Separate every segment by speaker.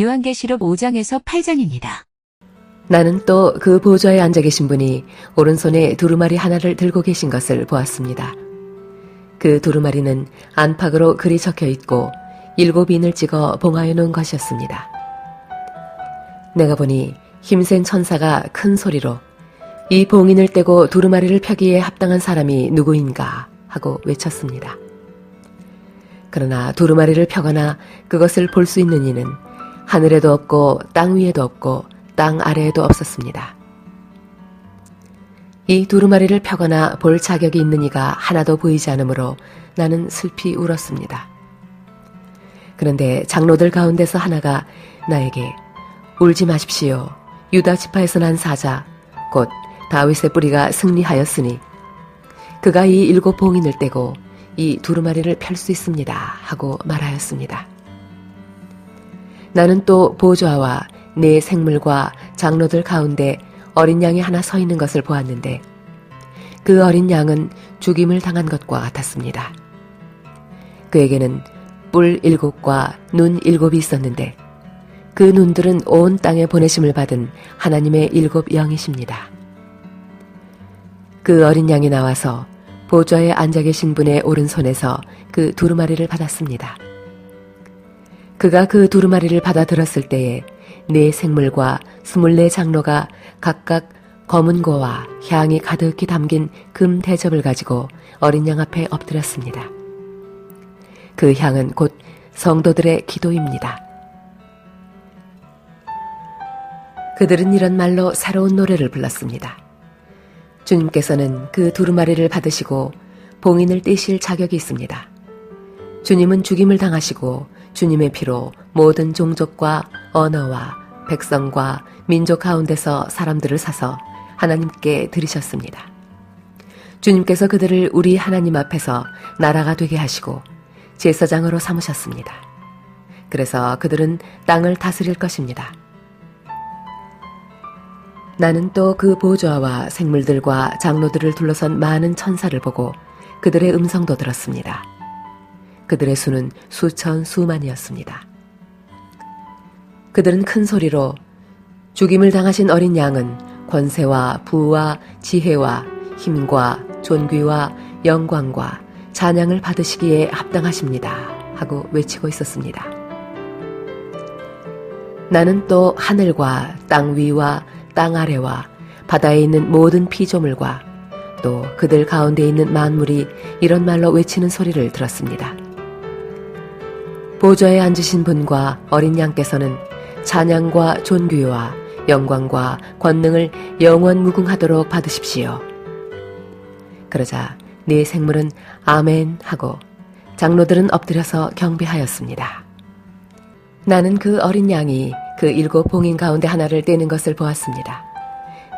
Speaker 1: 요한계시록 5장에서 8장입니다.
Speaker 2: 나는 또 그 보좌에 앉아 계신 분이 오른손에 두루마리 하나를 들고 계신 것을 보았습니다. 그 두루마리는 안팎으로 글이 적혀 있고 7인을 찍어 봉하여 놓은 것이었습니다. 내가 보니 힘센 천사가 큰 소리로 이 봉인을 떼고 두루마리를 펴기에 합당한 사람이 누구인가 하고 외쳤습니다. 그러나 두루마리를 펴거나 그것을 볼 수 있는 이는 하늘에도 없고 땅 위에도 없고 땅 아래에도 없었습니다. 이 두루마리를 펴거나 볼 자격이 있는 이가 하나도 보이지 않으므로 나는 슬피 울었습니다. 그런데 장로들 가운데서 하나가 나에게 울지 마십시오. 유다 지파에서 난 사자 곧 다윗의 뿌리가 승리하였으니 그가 이 7봉인을 떼고 이 두루마리를 펼 수 있습니다 하고 말하였습니다. 나는 또 보좌와 네 생물과 장로들 가운데 어린 양이 하나 서 있는 것을 보았는데 그 어린 양은 죽임을 당한 것과 같았습니다. 그에게는 뿔 7과 눈 7이 있었는데 그 눈들은 온 땅에 보내심을 받은 하나님의 7 영이십니다. 그 어린 양이 나와서 보좌에 앉아 계신 분의 오른손에서 그 두루마리를 받았습니다. 그가 그 두루마리를 받아 들었을 때에 네 생물과 24 장로가 각각 검은 고와 향이 가득히 담긴 금 대접을 가지고 어린 양 앞에 엎드렸습니다. 그 향은 곧 성도들의 기도입니다. 그들은 이런 말로 새로운 노래를 불렀습니다. 주님께서는 그 두루마리를 받으시고 봉인을 떼실 자격이 있습니다. 주님은 죽임을 당하시고 주님의 피로 모든 종족과 언어와 백성과 민족 가운데서 사람들을 사서 하나님께 드리셨습니다. 주님께서 그들을 우리 하나님 앞에서 나라가 되게 하시고 제사장으로 삼으셨습니다. 그래서 그들은 땅을 다스릴 것입니다. 나는 또 그 보좌와 생물들과 장로들을 둘러선 많은 천사를 보고 그들의 음성도 들었습니다. 그들의 수는 수천 수만이었습니다. 그들은 큰 소리로 죽임을 당하신 어린 양은 권세와 부와 지혜와 힘과 존귀와 영광과 찬양을 받으시기에 합당하십니다 하고 외치고 있었습니다. 나는 또 하늘과 땅 위와 땅 아래와 바다에 있는 모든 피조물과 또 그들 가운데 있는 만물이 이런 말로 외치는 소리를 들었습니다. 보좌에 앉으신 분과 어린 양께서는 찬양과 존귀와 영광과 권능을 영원 무궁하도록 받으십시오. 그러자 네 생물은 아멘 하고 장로들은 엎드려서 경배하였습니다. 나는 그 어린 양이 그 7 봉인 가운데 하나를 떼는 것을 보았습니다.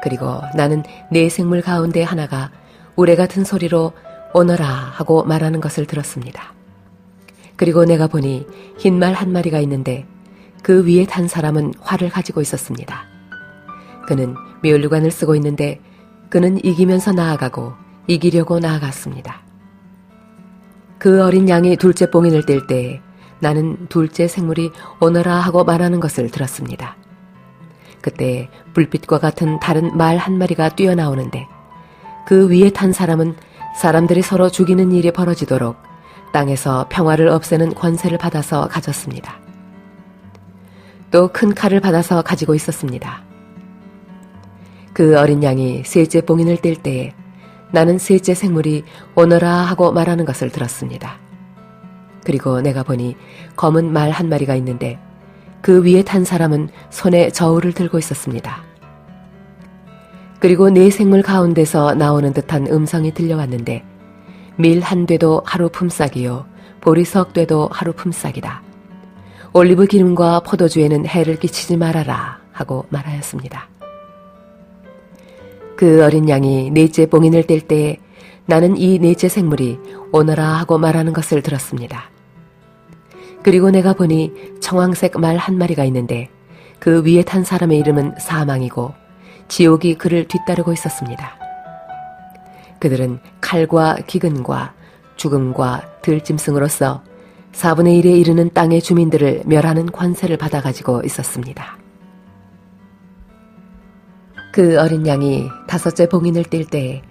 Speaker 2: 그리고 나는 네 생물 가운데 하나가 우레 같은 소리로 오너라 하고 말하는 것을 들었습니다. 그리고 내가 보니 흰 말 한 마리가 있는데 그 위에 탄 사람은 활을 가지고 있었습니다. 그는 면류관을 쓰고 있는데 그는 이기면서 나아가고 이기려고 나아갔습니다. 그 어린 양이 둘째 봉인을 뗄 때에 나는 둘째 생물이 오너라 하고 말하는 것을 들었습니다. 그때 불빛과 같은 다른 말 한 마리가 뛰어나오는데 그 위에 탄 사람은 사람들이 서로 죽이는 일이 벌어지도록 땅에서 평화를 없애는 권세를 받아서 가졌습니다. 또 큰 칼을 받아서 가지고 있었습니다. 그 어린 양이 셋째 봉인을 뗄 때에 나는 셋째 생물이 오너라 하고 말하는 것을 들었습니다. 그리고 내가 보니 검은 말 한 마리가 있는데 그 위에 탄 사람은 손에 저울을 들고 있었습니다. 그리고 네 생물 가운데서 나오는 듯한 음성이 들려왔는데 밀 한 되도 하루 품삯이요 보리석 되도 하루 품삯이다. 올리브 기름과 포도주에는 해를 끼치지 말아라 하고 말하였습니다. 그 어린 양이 넷째 봉인을 뗄 때에 나는 이 넷째 생물이 오너라 하고 말하는 것을 들었습니다. 그리고 내가 보니 청황색 말 한 마리가 있는데 그 위에 탄 사람의 이름은 사망이고 지옥이 그를 뒤따르고 있었습니다. 그들은 칼과 기근과 죽음과 들짐승으로서 4분의 1에 이르는 땅의 주민들을 멸하는 권세를 받아가지고 있었습니다. 그 어린 양이 5째 봉인을 띨 때에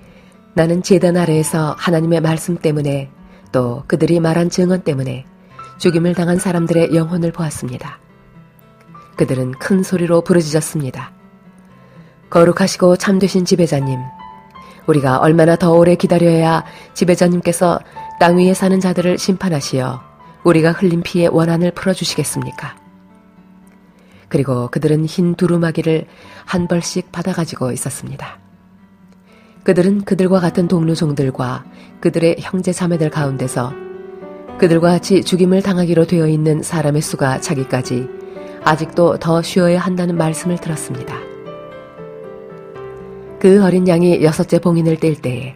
Speaker 2: 나는 제단 아래에서 하나님의 말씀 때문에 또 그들이 말한 증언 때문에 죽임을 당한 사람들의 영혼을 보았습니다. 그들은 큰 소리로 부르짖었습니다. 거룩하시고 참되신 지배자님, 우리가 얼마나 더 오래 기다려야 지배자님께서 땅 위에 사는 자들을 심판하시어 우리가 흘린 피의 원한을 풀어주시겠습니까? 그리고 그들은 흰 두루마기를 한 벌씩 받아가지고 있었습니다. 그들은 그들과 같은 동료 종들과 그들의 형제 자매들 가운데서 그들과 같이 죽임을 당하기로 되어 있는 사람의 수가 차기까지 아직도 더 쉬어야 한다는 말씀을 들었습니다. 그 어린 양이 6째 봉인을 뗄 때에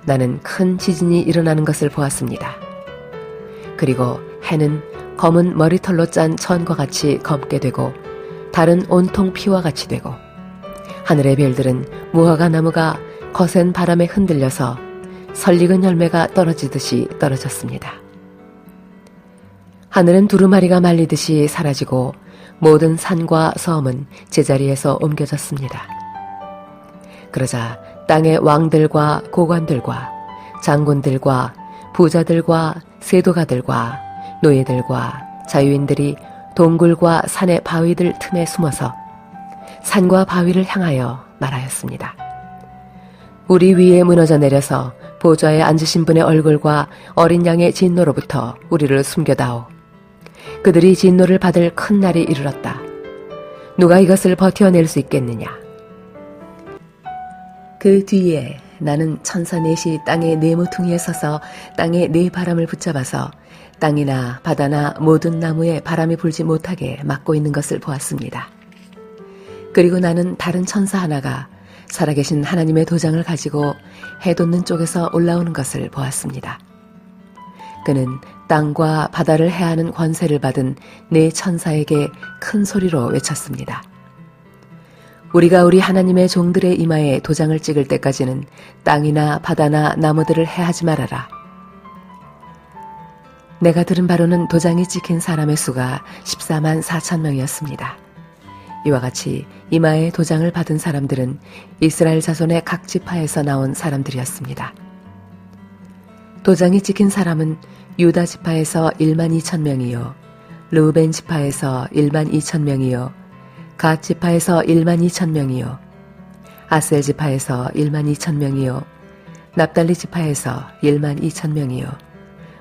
Speaker 2: 나는 큰 지진이 일어나는 것을 보았습니다. 그리고 해는 검은 머리털로 짠 천과 같이 검게 되고 달은 온통 피와 같이 되고 하늘의 별들은 무화과 나무가 거센 바람에 흔들려서 설익은 열매가 떨어지듯이 떨어졌습니다. 하늘은 두루마리가 말리듯이 사라지고 모든 산과 섬은 제자리에서 옮겨졌습니다. 그러자 땅의 왕들과 고관들과 장군들과 부자들과 세도가들과 노예들과 자유인들이 동굴과 산의 바위들 틈에 숨어서 산과 바위를 향하여 말하였습니다. 우리 위에 무너져 내려서 보좌에 앉으신 분의 얼굴과 어린 양의 진노로부터 우리를 숨겨다오. 그들이 진노를 받을 큰 날이 이르렀다. 누가 이것을 버텨낼 수 있겠느냐? 그 뒤에 나는 천사 넷이 땅의 네 모퉁이에 서서 땅의 네 바람을 붙잡아서 땅이나 바다나 모든 나무에 바람이 불지 못하게 막고 있는 것을 보았습니다. 그리고 나는 다른 천사 하나가 살아계신 하나님의 도장을 가지고 해 돋는 쪽에서 올라오는 것을 보았습니다. 그는 땅과 바다를 해하는 권세를 받은 네 천사에게 큰 소리로 외쳤습니다. 우리가 우리 하나님의 종들의 이마에 도장을 찍을 때까지는 땅이나 바다나 나무들을 해하지 말아라. 내가 들은 바로는 도장이 찍힌 사람의 수가 14만 4천 명이었습니다. 이와 같이 이마에 도장을 받은 사람들은 이스라엘 자손의 각 지파에서 나온 사람들이었습니다. 도장이 찍힌 사람은 유다 지파에서 1만 2천 명이요, 르우벤 지파에서 1만 2천 명이요, 갓 지파에서 1만 2천 명이요, 아셀 지파에서 1만 2천 명이요, 납달리 지파에서 1만 2천 명이요,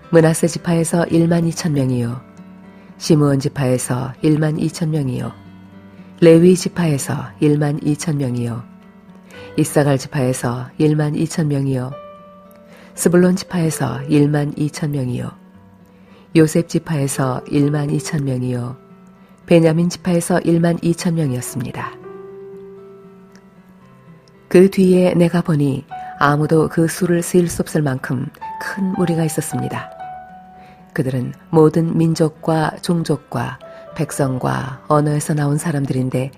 Speaker 2: 므낫세 지파에서 1만 2천 명이요, 시므온 지파에서 1만 2천 명이요, 레위 지파에서 1만 2천 명이요, 이사갈 지파에서 1만 2천 명이요, 스불론 지파에서 1만 2천 명이요, 요셉 지파에서 1만 2천 명이요, 베냐민 지파에서 1만 2천 명이었습니다. 그 뒤에 내가 보니 아무도 그 수를 세일 수 없을 만큼 큰 무리가 있었습니다. 그들은 모든 민족과 종족과 백성과 언어에서 나온 사람들인데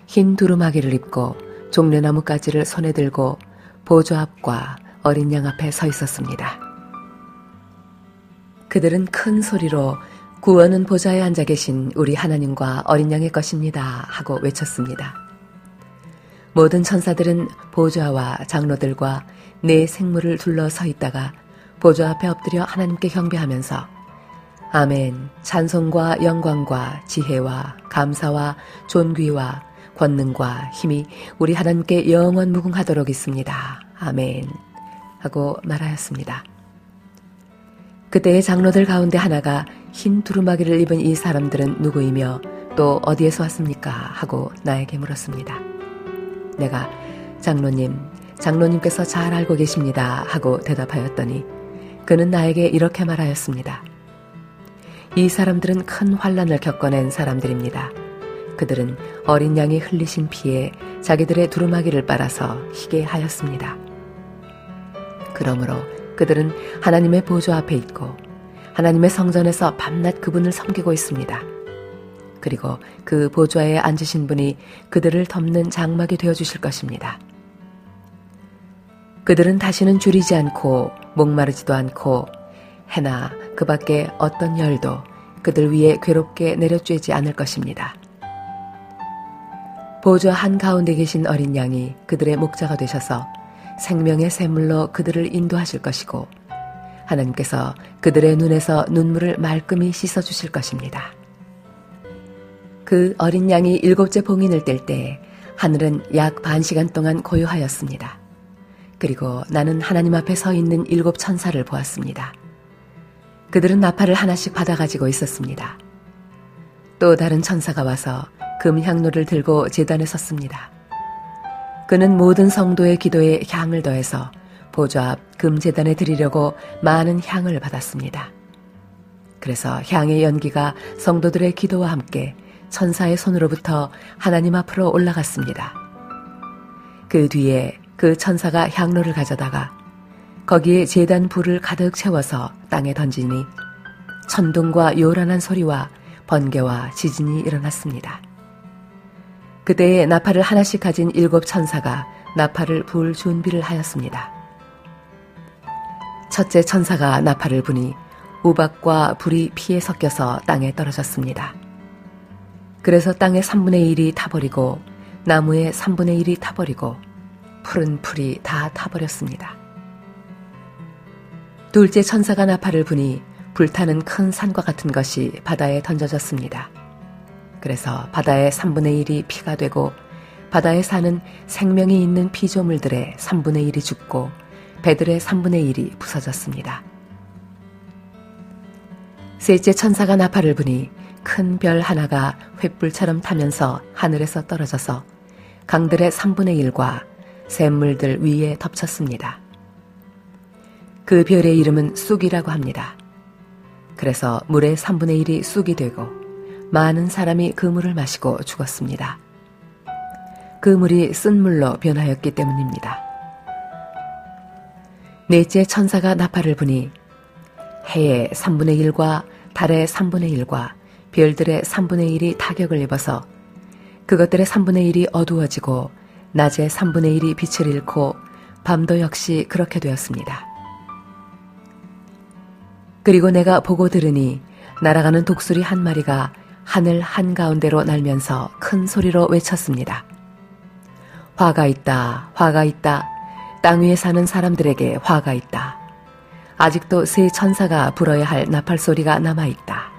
Speaker 2: 흰 두루마기를 입고 종려나무 가지를 손에 들고 보좌 앞과 어린 양 앞에 서 있었습니다. 그들은 큰 소리로 구원은 보좌에 앉아 계신 우리 하나님과 어린 양의 것입니다 하고 외쳤습니다. 모든 천사들은 보좌와 장로들과 네 생물을 둘러 서 있다가 보좌 앞에 엎드려 하나님께 경배하면서 아멘, 찬송과 영광과 지혜와 감사와 존귀와 권능과 힘이 우리 하나님께 영원 무궁하도록 있습니다. 아멘 하고 말하였습니다. 그때의 장로들 가운데 하나가 흰 두루마기를 입은 이 사람들은 누구이며 또 어디에서 왔습니까? 하고 나에게 물었습니다. 내가 장로님께서 잘 알고 계십니다 하고 대답하였더니 그는 나에게 이렇게 말하였습니다. 이 사람들은 큰 환난을 겪어낸 사람들입니다. 그들은 어린 양이 흘리신 피에 자기들의 두루마기를 빨아서 희게 하였습니다. 그러므로 그들은 하나님의 보좌 앞에 있고 하나님의 성전에서 밤낮 그분을 섬기고 있습니다. 그리고 그 보좌에 앉으신 분이 그들을 덮는 장막이 되어주실 것입니다. 그들은 다시는 줄이지 않고 목마르지도 않고 해나 그 밖에 어떤 열도 그들 위에 괴롭게 내려쬐지 않을 것입니다. 보좌 한가운데 계신 어린 양이 그들의 목자가 되셔서 생명의 샘물로 그들을 인도하실 것이고 하나님께서 그들의 눈에서 눈물을 말끔히 씻어주실 것입니다. 그 어린 양이 7째 봉인을 뗄 때 하늘은 약 반 시간 동안 고요하였습니다. 그리고 나는 하나님 앞에 서 있는 7 천사를 보았습니다. 그들은 나팔을 하나씩 받아가지고 있었습니다. 또 다른 천사가 와서 금 향로를 들고 제단에 섰습니다. 그는 모든 성도의 기도에 향을 더해서 보좌 앞 금제단에 드리려고 많은 향을 받았습니다. 그래서 향의 연기가 성도들의 기도와 함께 천사의 손으로부터 하나님 앞으로 올라갔습니다. 그 뒤에 그 천사가 향로를 가져다가 거기에 제단 불을 가득 채워서 땅에 던지니 천둥과 요란한 소리와 번개와 지진이 일어났습니다. 그때에 나팔을 하나씩 가진 7 천사가 나팔을 불 준비를 하였습니다. 첫째 천사가 나팔을 부니 우박과 불이 피에 섞여서 땅에 떨어졌습니다. 그래서 땅의 3분의 1이 타버리고 나무의 3분의 1이 타버리고 푸른 풀이 다 타버렸습니다. 둘째 천사가 나팔을 부니 불타는 큰 산과 같은 것이 바다에 던져졌습니다. 그래서 바다의 3분의 1이 피가 되고 바다에 사는 생명이 있는 피조물들의 3분의 1이 죽고 배들의 3분의 1이 부서졌습니다. 셋째 천사가 나팔을 부니 큰 별 하나가 횃불처럼 타면서 하늘에서 떨어져서 강들의 3분의 1과 샘물들 위에 덮쳤습니다. 그 별의 이름은 쑥이라고 합니다. 그래서 물의 3분의 1이 쑥이 되고 많은 사람이 그 물을 마시고 죽었습니다. 그 물이 쓴 물로 변하였기 때문입니다. 넷째 천사가 나팔을 부니 해의 3분의 1과 달의 3분의 1과 별들의 3분의 1이 타격을 입어서 그것들의 3분의 1이 어두워지고 낮의 3분의 1이 빛을 잃고 밤도 역시 그렇게 되었습니다. 그리고 내가 보고 들으니 날아가는 독수리 한 마리가 하늘 한가운데로 날면서 큰 소리로 외쳤습니다. 화가 있다, 화가 있다. 땅 위에 사는 사람들에게 화가 있다. 아직도 세 천사가 불어야 할 나팔 소리가 남아있다.